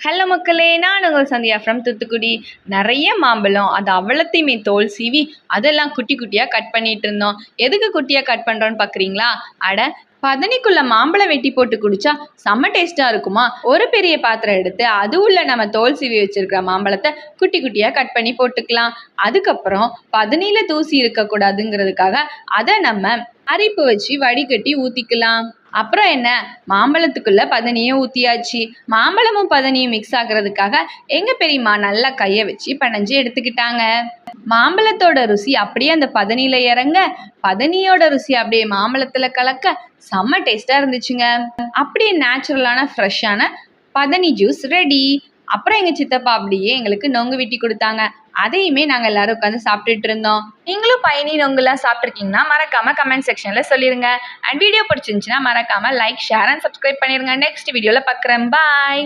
Hello மக்களே, நான் உங்கள் சந்தியா ஃப்ரம் தூத்துக்குடி. நிறைய மாம்பழம், அது அவ்வளத்தையுமே தோல் சீவி அதெல்லாம் குட்டி குட்டியாக கட் பண்ணிட்டு இருந்தோம். எதுக்கு குட்டியாக கட் பண்ணுறோன்னு பார்க்குறீங்களா? அட, பதனிக்குள்ள மாம்பழம் வெட்டி போட்டு குடிச்சா செம்ம டேஸ்ட்டாக இருக்குமா? ஒரு பெரிய பாத்திரம் எடுத்து அது உள்ள நம்ம தோல் சீவி வச்சிருக்கிற மாம்பழத்தை குட்டி குட்டியாக கட் பண்ணி போட்டுக்கலாம். அதுக்கப்புறம் பதனியில் தூசி இருக்கக்கூடாதுங்கிறதுக்காக அதை நம்ம அரிப்பு வச்சு வடிகட்டி ஊற்றிக்கலாம். அப்புறம் என்ன, மாம்பழத்துக்குள்ள பதனியை ஊற்றியாச்சு. மாம்பழமும் பதனியும் மிக்ஸ் ஆகுறதுக்காக எங்கள் பெரியம்மா நல்லா கையை வச்சு பனைஞ்சு எடுத்துக்கிட்டாங்க. மாம்பழத்தோட ருசி அப்படியே அந்த பதனியில் இறங்க, பதனியோட ருசி அப்படியே மாம்பழத்தில் கலக்க செம்ம டேஸ்ட்டாக இருந்துச்சுங்க. அப்படியே நேச்சுரலான ஃப்ரெஷ்ஷான பதனி ஜூஸ் ரெடி. அப்புறம் எங்கள் சித்தப்பா அப்படியே எங்களுக்கு நொங்கு வெட்டி கொடுத்தாங்க. அதையுமே நாங்கள் எல்லாரும் உட்காந்து சாப்பிட்டுட்டு இருந்தோம். நீங்களும் பயணி நொங்குலாம் சாப்பிட்ருக்கீங்கன்னா மறக்காம கமெண்ட் செக்ஷனில் சொல்லிடுங்க. அண்ட் வீடியோ பிடிச்சிருந்துச்சுன்னா மறக்காம லைக், ஷேர் அண்ட் சப்ஸ்கிரைப் பண்ணிடுங்க. நெக்ஸ்ட் வீடியோவில் பார்க்குறேன். பாய்.